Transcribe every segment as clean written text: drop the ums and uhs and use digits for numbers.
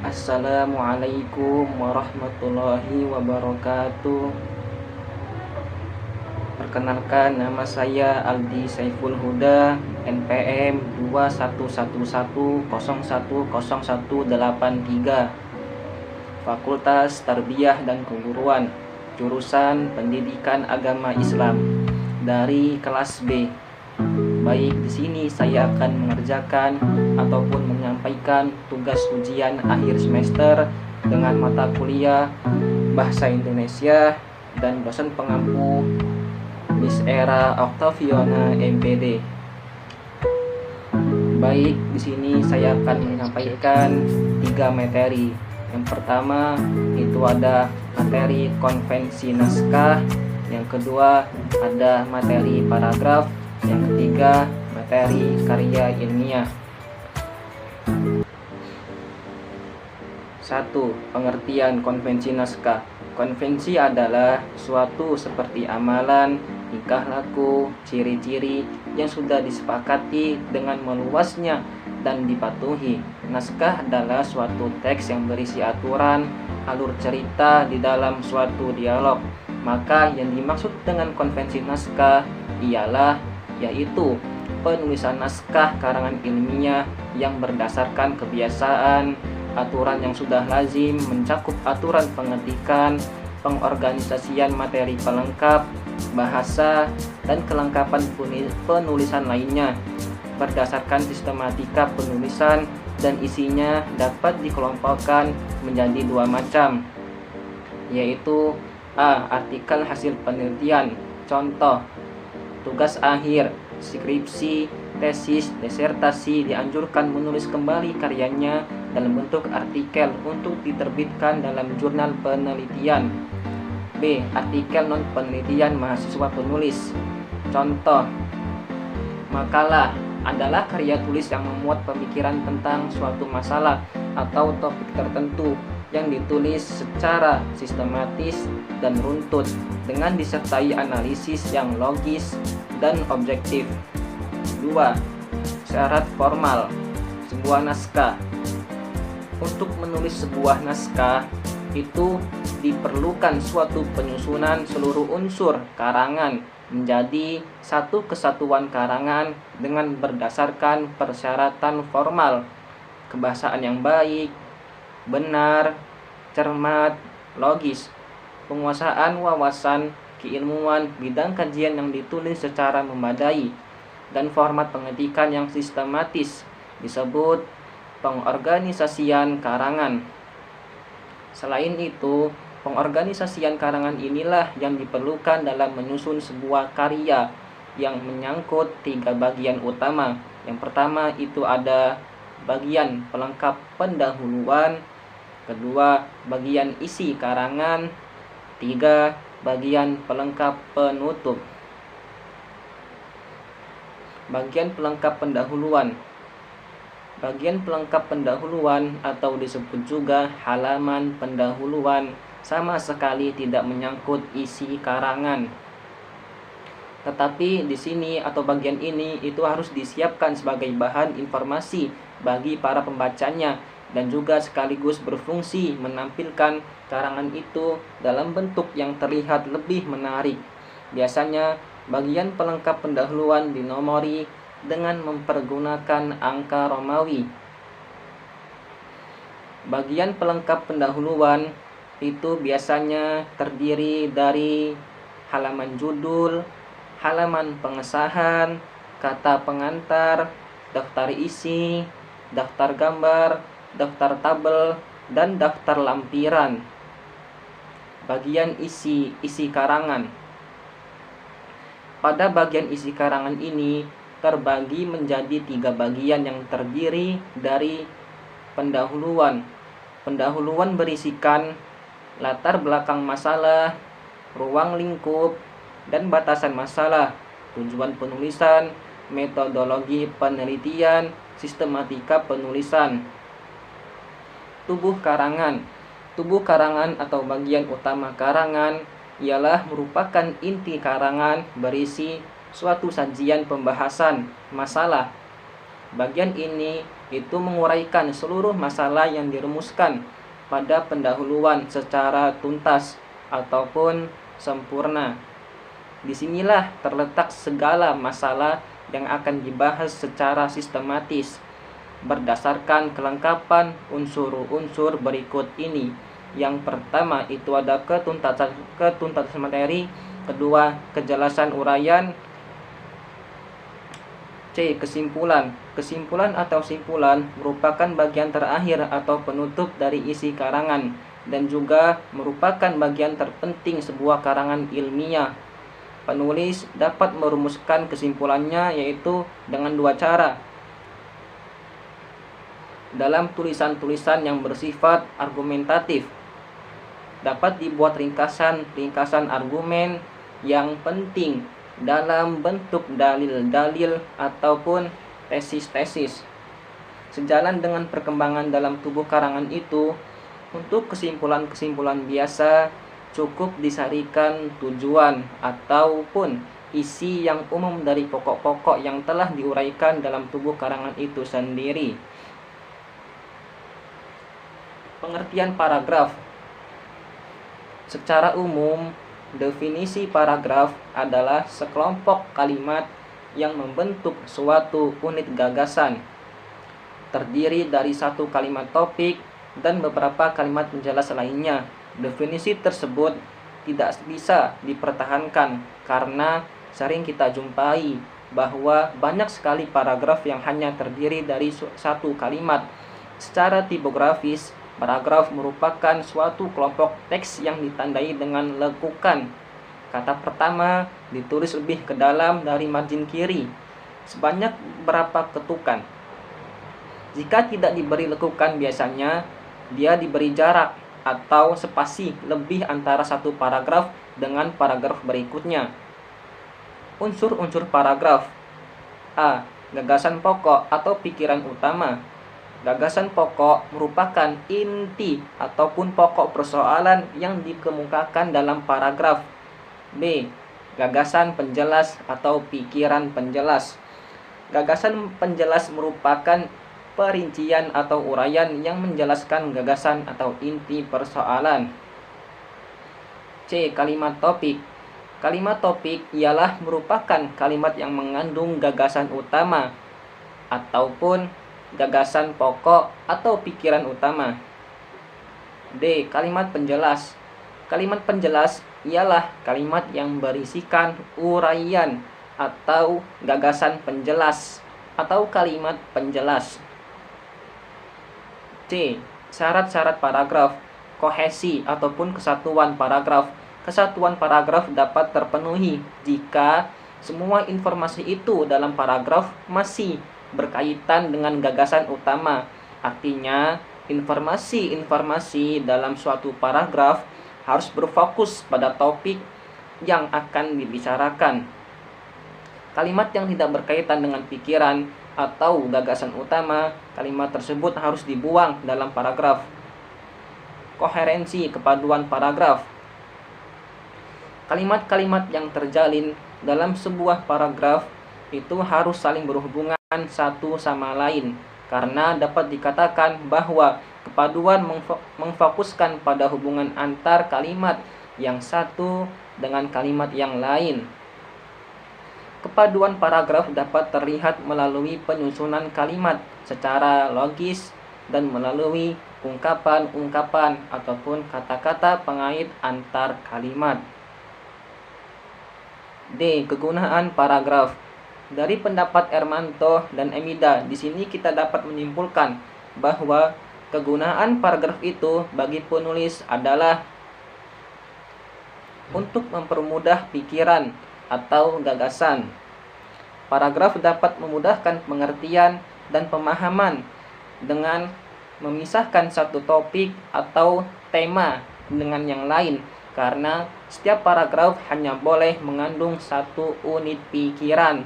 Assalamualaikum warahmatullahi wabarakatuh. Perkenalkan, nama saya Aldi Saiful Huda, NPM 211101010183, Fakultas Tarbiyah dan Keguruan, jurusan Pendidikan Agama Islam, dari kelas B. Baik, di sini saya akan mengerjakan ataupun menyampaikan tugas ujian akhir semester dengan mata kuliah Bahasa Indonesia dan dosen pengampu Miss Era Octaviana MPD. Baik, di sini saya akan menyampaikan 3 materi. Yang pertama itu ada materi konvensi naskah, yang kedua ada materi paragraf, yang ketiga materi karya ilmiah. 1. Pengertian konvensi naskah. Konvensi adalah suatu seperti amalan, tingkah laku, ciri-ciri yang sudah disepakati dengan meluasnya dan dipatuhi. Naskah adalah suatu teks yang berisi aturan, alur cerita di dalam suatu dialog. Maka yang dimaksud dengan konvensi naskah yaitu penulisan naskah karangan ilmiah yang berdasarkan kebiasaan, aturan yang sudah lazim, mencakup aturan pengetikan, pengorganisasian materi pelengkap, bahasa, dan kelengkapan penulisan lainnya. Berdasarkan sistematika penulisan dan isinya dapat dikelompokkan menjadi 2 macam, yaitu A. Artikel hasil penelitian. Contoh, tugas akhir, skripsi, tesis, disertasi dianjurkan menulis kembali karyanya dalam bentuk artikel untuk diterbitkan dalam jurnal penelitian. B. Artikel non-penelitian mahasiswa penulis. Contoh, makalah adalah karya tulis yang memuat pemikiran tentang suatu masalah atau topik tertentu yang ditulis secara sistematis dan runtut dengan disertai analisis yang logis dan objektif. 2. Syarat formal sebuah naskah. Untuk menulis sebuah naskah itu diperlukan suatu penyusunan seluruh unsur karangan menjadi satu kesatuan karangan dengan berdasarkan persyaratan formal, kebahasaan yang baik, benar, cermat, logis, penguasaan wawasan keilmuan bidang kajian yang ditulis secara memadai, dan format pengetikan yang sistematis disebut pengorganisasian karangan. Selain itu, pengorganisasian karangan inilah yang diperlukan dalam menyusun sebuah karya yang menyangkut 3 bagian utama. Yang pertama itu ada bagian pelengkap pendahuluan, kedua bagian isi karangan, 3 bagian pelengkap penutup. Bagian pelengkap pendahuluan. Bagian pelengkap pendahuluan atau disebut juga halaman pendahuluan sama sekali tidak menyangkut isi karangan. Tetapi di sini atau bagian ini itu harus disiapkan sebagai bahan informasi bagi para pembacanya dan juga sekaligus berfungsi menampilkan karangan itu dalam bentuk yang terlihat lebih menarik. Biasanya bagian pelengkap pendahuluan dinomori dengan mempergunakan angka Romawi. Bagian pelengkap pendahuluan itu biasanya terdiri dari halaman judul, halaman pengesahan, kata pengantar, daftar isi, daftar gambar, daftar tabel, dan daftar lampiran. Bagian isi karangan. Pada bagian isi karangan ini terbagi menjadi 3 bagian yang terdiri dari pendahuluan. Pendahuluan berisikan latar belakang masalah, ruang lingkup, dan batasan masalah, tujuan penulisan, metodologi penelitian, sistematika penulisan. Tubuh karangan. Tubuh karangan atau bagian utama karangan ialah merupakan inti karangan berisi suatu sajian pembahasan masalah Bagian ini itu menguraikan seluruh masalah yang dirumuskan pada pendahuluan secara tuntas ataupun sempurna. Disinilah terletak segala masalah yang akan dibahas secara sistematis berdasarkan kelengkapan unsur-unsur berikut ini. Yang pertama itu ada ketuntasan materi, kedua kejelasan uraian, C. Kesimpulan. Kesimpulan atau simpulan merupakan bagian terakhir atau penutup dari isi karangan dan juga merupakan bagian terpenting sebuah karangan ilmiah. Penulis dapat merumuskan kesimpulannya yaitu dengan dua cara. Dalam tulisan-tulisan yang bersifat argumentatif, dapat dibuat ringkasan argumen yang penting dalam bentuk dalil-dalil ataupun tesis-tesis. Sejalan dengan perkembangan dalam tubuh karangan itu, untuk kesimpulan-kesimpulan biasa cukup disarikan tujuan ataupun isi yang umum dari pokok-pokok yang telah diuraikan dalam tubuh karangan itu sendiri. Pengertian paragraf. Secara umum, definisi paragraf adalah sekelompok kalimat yang membentuk suatu unit gagasan, terdiri dari satu kalimat topik dan beberapa kalimat penjelas lainnya. Definisi tersebut tidak bisa dipertahankan karena sering kita jumpai bahwa banyak sekali paragraf yang hanya terdiri dari satu kalimat. Secara tipografis, paragraf merupakan suatu kelompok teks yang ditandai dengan lekukan. Kata pertama ditulis lebih ke dalam dari margin kiri, sebanyak berapa ketukan. Jika tidak diberi lekukan, biasanya dia diberi jarak atau spasi lebih antara satu paragraf dengan paragraf berikutnya. Unsur-unsur paragraf. A. Gagasan pokok atau pikiran utama. Gagasan pokok merupakan inti ataupun pokok persoalan yang dikemukakan dalam paragraf. B. Gagasan penjelas atau pikiran penjelas. Gagasan penjelas merupakan perincian atau uraian yang menjelaskan gagasan atau inti persoalan. C. Kalimat topik. Kalimat topik ialah merupakan kalimat yang mengandung gagasan utama ataupun gagasan pokok atau pikiran utama. D. Kalimat penjelas. Kalimat penjelas ialah kalimat yang berisikan uraian atau gagasan penjelas atau kalimat penjelas. C. Syarat-syarat paragraf. Kohesi ataupun kesatuan paragraf. Kesatuan paragraf dapat terpenuhi jika semua informasi itu dalam paragraf masih berkaitan dengan gagasan utama. Artinya, informasi-informasi dalam suatu paragraf harus berfokus pada topik yang akan dibicarakan. Kalimat yang tidak berkaitan dengan pikiran atau gagasan utama, kalimat tersebut harus dibuang dalam paragraf. Koherensi kepaduan paragraf. Kalimat-kalimat yang terjalin dalam sebuah paragraf itu harus saling berhubungan satu sama lain, karena dapat dikatakan bahwa kepaduan memfokuskan pada hubungan antar kalimat yang satu dengan kalimat yang lain. Kepaduan paragraf dapat terlihat melalui penyusunan kalimat secara logis dan melalui ungkapan-ungkapan ataupun kata-kata pengait antar kalimat. D. Kegunaan paragraf. Dari pendapat Ermanto dan Emida, di sini kita dapat menyimpulkan bahwa kegunaan paragraf itu bagi penulis adalah untuk mempermudah pikiran atau gagasan. Paragraf dapat memudahkan pengertian dan pemahaman dengan memisahkan satu topik atau tema dengan yang lain, karena setiap paragraf hanya boleh mengandung satu unit pikiran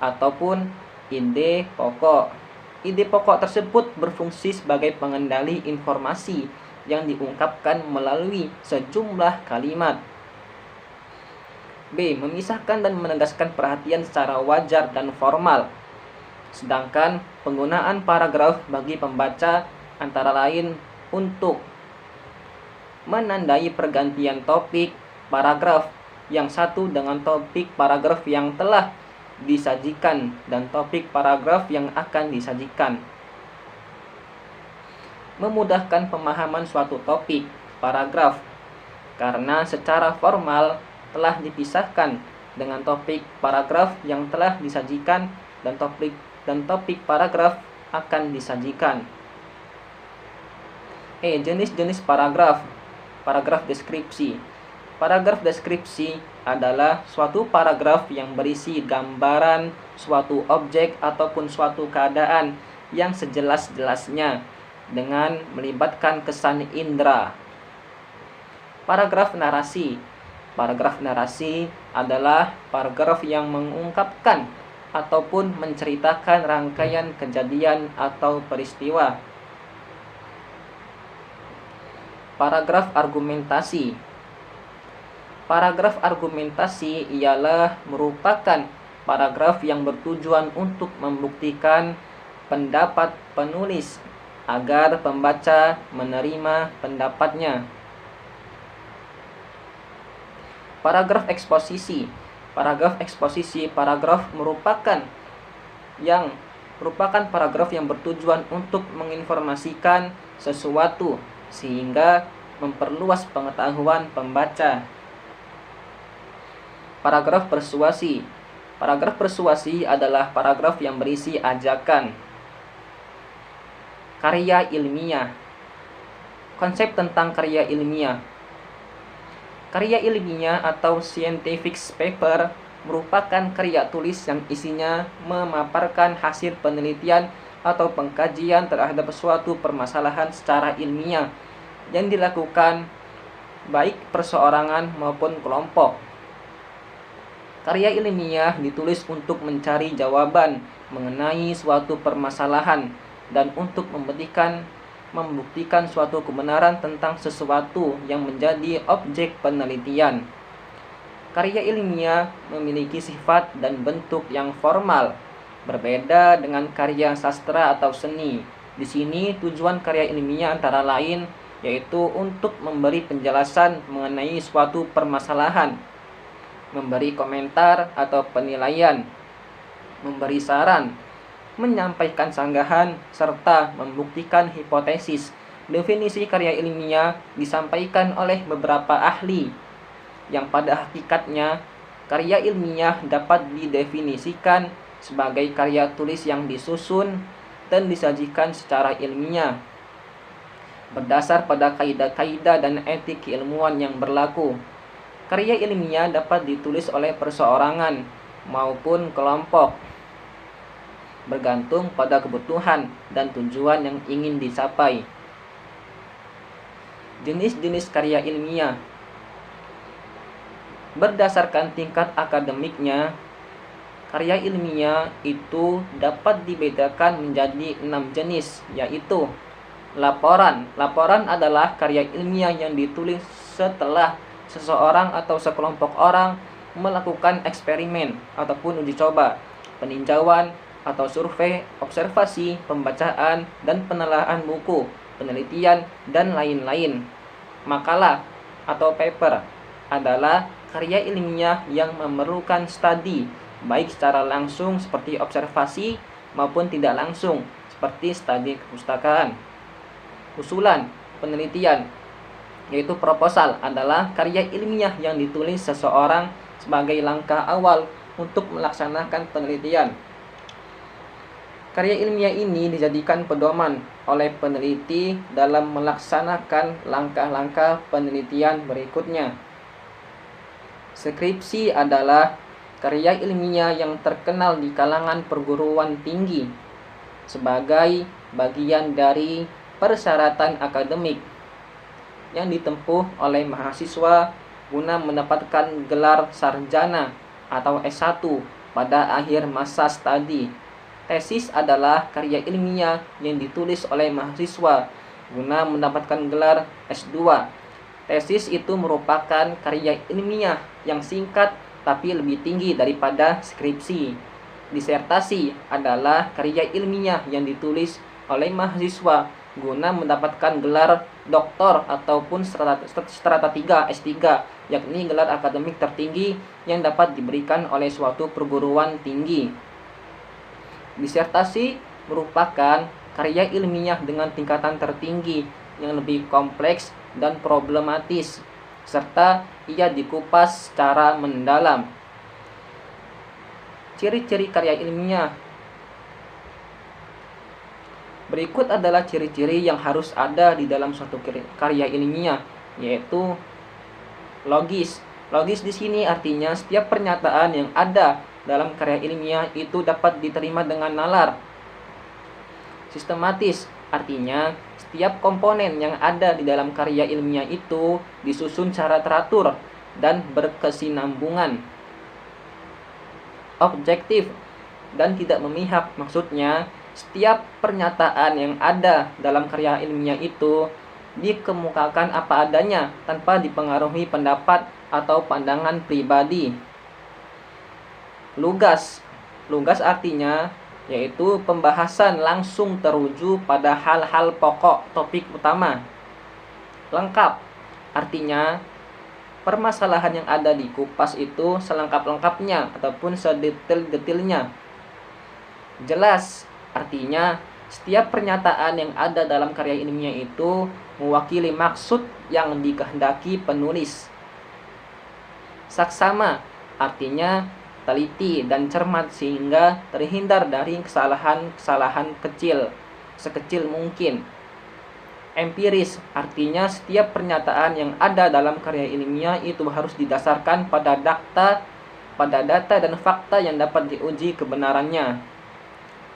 ataupun ide pokok. Ide pokok tersebut berfungsi sebagai pengendali informasi yang diungkapkan melalui sejumlah kalimat. B. Memisahkan dan menegaskan perhatian secara wajar dan formal. Sedangkan penggunaan paragraf bagi pembaca antara lain untuk menandai pergantian topik paragraf yang satu dengan topik paragraf yang telah disajikan dan topik paragraf yang akan disajikan. Memudahkan pemahaman suatu topik paragraf karena secara formal telah dipisahkan dengan topik paragraf yang telah disajikan dan topik paragraf akan disajikan. Jenis-jenis paragraf. Paragraf deskripsi. Paragraf deskripsi adalah suatu paragraf yang berisi gambaran suatu objek ataupun suatu keadaan yang sejelas-jelasnya dengan melibatkan kesan indera. Paragraf narasi. Paragraf narasi adalah paragraf yang mengungkapkan ataupun menceritakan rangkaian kejadian atau peristiwa. Paragraf argumentasi. Paragraf argumentasi ialah merupakan paragraf yang bertujuan untuk membuktikan pendapat penulis agar pembaca menerima pendapatnya. Paragraf eksposisi. Paragraf eksposisi merupakan paragraf yang bertujuan untuk menginformasikan sesuatu sehingga memperluas pengetahuan pembaca. Paragraf persuasi. Paragraf persuasi adalah paragraf yang berisi ajakan. Karya ilmiah. Konsep tentang karya ilmiah. Karya ilmiah atau scientific paper merupakan karya tulis yang isinya memaparkan hasil penelitian atau pengkajian terhadap suatu permasalahan secara ilmiah yang dilakukan baik perseorangan maupun kelompok. Karya ilmiah ditulis untuk mencari jawaban mengenai suatu permasalahan dan untuk membuktikan suatu kebenaran tentang sesuatu yang menjadi objek penelitian. Karya ilmiah memiliki sifat dan bentuk yang formal, berbeda dengan karya sastra atau seni. Di sini tujuan karya ilmiah antara lain yaitu untuk memberi penjelasan mengenai suatu permasalahan, memberi komentar atau penilaian, memberi saran, menyampaikan sanggahan, serta membuktikan hipotesis. Definisi karya ilmiah disampaikan oleh beberapa ahli, yang pada hakikatnya karya ilmiah dapat didefinisikan sebagai karya tulis yang disusun dan disajikan secara ilmiah, berdasar pada kaidah-kaidah dan etik keilmuan yang berlaku. Karya ilmiah dapat ditulis oleh perseorangan maupun kelompok, bergantung pada kebutuhan dan tujuan yang ingin dicapai. Jenis-jenis karya ilmiah. Berdasarkan tingkat akademiknya, karya ilmiah itu dapat dibedakan menjadi 6 jenis, yaitu laporan. Laporan adalah karya ilmiah yang ditulis setelah seseorang atau sekelompok orang melakukan eksperimen ataupun uji coba, peninjauan atau survei, observasi, pembacaan, dan penelaahan buku, penelitian, dan lain-lain. Makalah atau paper adalah karya ilmiah yang memerlukan studi, baik secara langsung seperti observasi maupun tidak langsung seperti studi kepustakaan. Usulan penelitian, yaitu proposal, adalah karya ilmiah yang ditulis seseorang sebagai langkah awal untuk melaksanakan penelitian. Karya ilmiah ini dijadikan pedoman oleh peneliti dalam melaksanakan langkah-langkah penelitian berikutnya. Skripsi adalah karya ilmiah yang terkenal di kalangan perguruan tinggi sebagai bagian dari persyaratan akademik yang ditempuh oleh mahasiswa guna mendapatkan gelar sarjana atau S1 pada akhir masa studi. Tesis adalah karya ilmiah yang ditulis oleh mahasiswa guna mendapatkan gelar S2. Tesis itu merupakan karya ilmiah yang singkat tapi lebih tinggi daripada skripsi. Disertasi adalah karya ilmiah yang ditulis oleh mahasiswa guna mendapatkan gelar doktor ataupun strata 3 S3, yakni gelar akademik tertinggi yang dapat diberikan oleh suatu perguruan tinggi. Disertasi merupakan karya ilmiah dengan tingkatan tertinggi yang lebih kompleks dan problematis, serta ia dikupas secara mendalam. Ciri-ciri karya ilmiah. Berikut adalah ciri-ciri yang harus ada di dalam suatu karya ilmiah, yaitu logis. Logis di sini artinya setiap pernyataan yang ada dalam karya ilmiah itu dapat diterima dengan nalar. Sistematis artinya setiap komponen yang ada di dalam karya ilmiah itu disusun secara teratur dan berkesinambungan. Objektif dan tidak memihak, maksudnya setiap pernyataan yang ada dalam karya ilmiah itu dikemukakan apa adanya tanpa dipengaruhi pendapat atau pandangan pribadi. Lugas. Lugas artinya yaitu pembahasan langsung teruju pada hal-hal pokok topik utama. Lengkap artinya permasalahan yang ada di kupas itu selengkap-lengkapnya ataupun sedetail-detailnya. Jelas artinya setiap pernyataan yang ada dalam karya ilmiah itu mewakili maksud yang dikehendaki penulis. Saksama artinya teliti dan cermat sehingga terhindar dari kesalahan-kesalahan kecil sekecil mungkin. Empiris artinya setiap pernyataan yang ada dalam karya ilmiah itu harus didasarkan pada data dan fakta yang dapat diuji kebenarannya.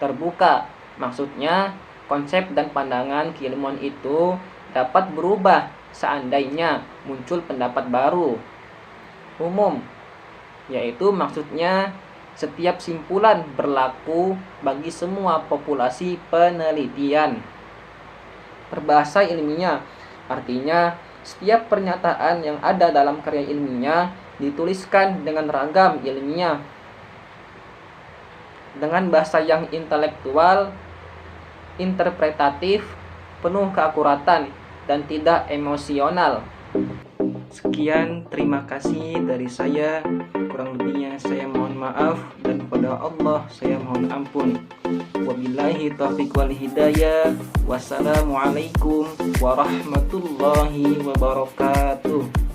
Terbuka maksudnya konsep dan pandangan keilmuan itu dapat berubah seandainya muncul pendapat baru. Umum yaitu maksudnya setiap simpulan berlaku bagi semua populasi penelitian. Berbahasa ilmiah artinya setiap pernyataan yang ada dalam karya ilmiah dituliskan dengan ragam ilmiah, dengan bahasa yang intelektual, interpretatif, penuh keakuratan, dan tidak emosional. Sekian, terima kasih dari saya. Kurang lebihnya saya mohon maaf, dan kepada Allah saya mohon ampun. Wabillahi taufiq wal hidayah. Wassalamualaikum warahmatullahi wabarakatuh.